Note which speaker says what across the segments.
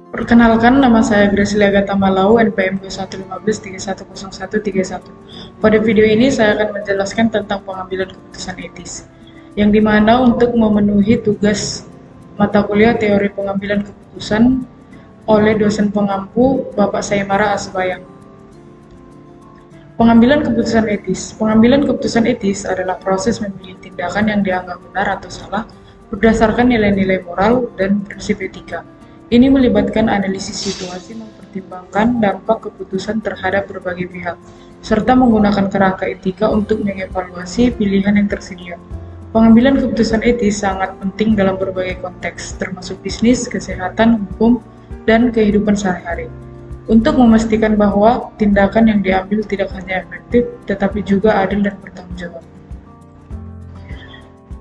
Speaker 1: Perkenalkan, nama saya Gracilia Agatha Malau, NPM 2115310131. Pada video ini saya akan menjelaskan tentang pengambilan keputusan etis, yang dimana untuk memenuhi tugas mata kuliah teori pengambilan keputusan oleh dosen pengampu Bapak Saimara Asbayang. Pengambilan keputusan etis. Pengambilan keputusan etis adalah proses memilih tindakan yang dianggap benar atau salah berdasarkan nilai-nilai moral dan prinsip etika. Ini melibatkan analisis situasi, mempertimbangkan dampak keputusan terhadap berbagai pihak, serta menggunakan kerangka etika untuk mengevaluasi pilihan yang tersedia. Pengambilan keputusan etis sangat penting dalam berbagai konteks, termasuk bisnis, kesehatan, hukum, dan kehidupan sehari-hari, untuk memastikan bahwa tindakan yang diambil tidak hanya efektif, tetapi juga adil dan bertanggung jawab.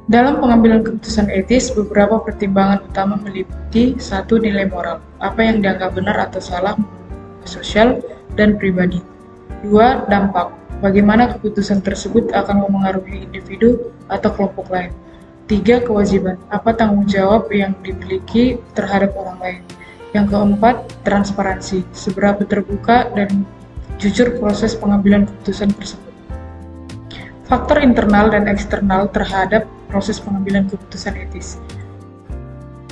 Speaker 1: Dalam pengambilan keputusan etis, beberapa pertimbangan utama meliputi: 1. Nilai moral, apa yang dianggap benar atau salah menurut sosial dan pribadi. 2. Dampak, bagaimana keputusan tersebut akan memengaruhi individu atau kelompok lain. 3. Kewajiban, apa tanggung jawab yang dimiliki terhadap orang lain. Yang keempat, transparansi, seberapa terbuka dan jujur proses pengambilan keputusan tersebut. Faktor internal dan eksternal terhadap proses pengambilan keputusan etis,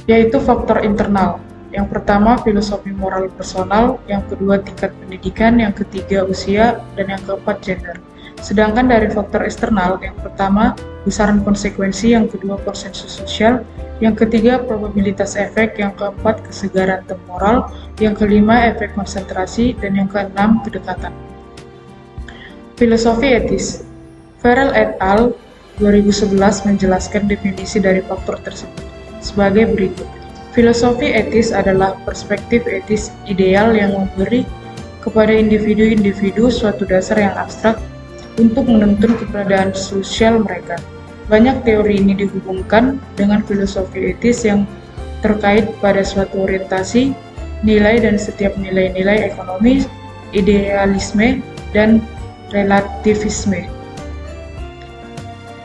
Speaker 1: yaitu faktor internal. Yang pertama, filosofi moral personal, yang kedua, tingkat pendidikan, yang ketiga, usia, dan yang keempat, gender. Sedangkan dari faktor eksternal, yang pertama, besaran konsekuensi, yang kedua, konsensus sosial, yang ketiga, probabilitas efek, yang keempat, kesegaran temporal, yang kelima, efek konsentrasi, dan yang keenam, kedekatan. Filosofi etis. Farrell et al. 2011 menjelaskan definisi dari faktor tersebut sebagai berikut. Filosofi etis adalah perspektif etis ideal yang memberi kepada individu-individu suatu dasar yang abstrak untuk menuntun keberadaan sosial mereka. Banyak teori ini dihubungkan dengan filosofi etis yang terkait pada suatu orientasi, nilai, dan setiap nilai-nilai ekonomi, idealisme, dan relativisme.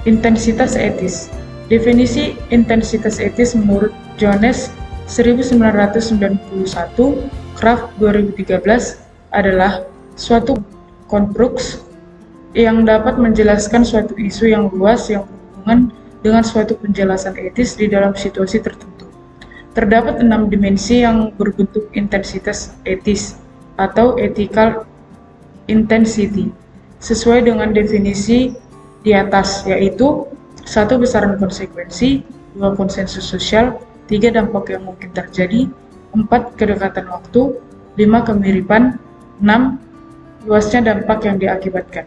Speaker 1: Intensitas etis. Definisi intensitas etis menurut Jones 1991, Kraft 2013 adalah suatu konstruksi yang dapat menjelaskan suatu isu yang luas yang berhubungan dengan suatu penjelasan etis di dalam situasi tertentu. Terdapat 6 dimensi yang berbentuk intensitas etis atau ethical intensity sesuai dengan definisi di atas, yaitu 1. Besaran konsekuensi, 2. Konsensus sosial, 3. Dampak yang mungkin terjadi, 4. Kedekatan waktu, 5. Kemiripan, 6. Luasnya dampak yang diakibatkan.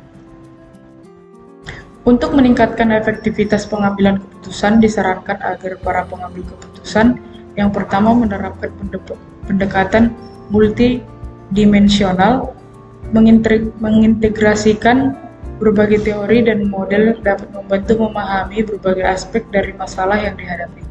Speaker 1: Untuk meningkatkan efektivitas pengambilan keputusan, disarankan agar para pengambil keputusan yang pertama menerapkan pendekatan multidimensional, mengintegrasikan berbagai teori dan model dapat membantu memahami berbagai aspek dari masalah yang dihadapi.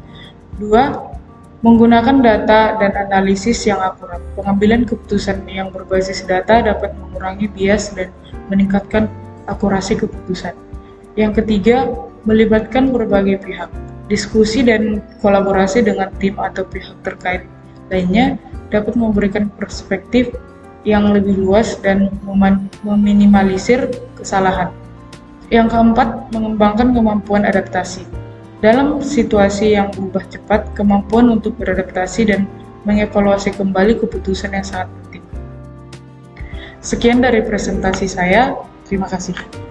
Speaker 1: 2. Menggunakan data dan analisis yang akurat. Pengambilan keputusan yang berbasis data dapat mengurangi bias dan meningkatkan akurasi keputusan. Yang ketiga, melibatkan berbagai pihak. Diskusi dan kolaborasi dengan tim atau pihak terkait lainnya dapat memberikan perspektif yang lebih luas dan meminimalisir kesalahan. Yang keempat, mengembangkan kemampuan adaptasi. Dalam situasi yang berubah cepat, kemampuan untuk beradaptasi dan mengevaluasi kembali keputusan yang sangat penting. Sekian dari presentasi saya, terima kasih.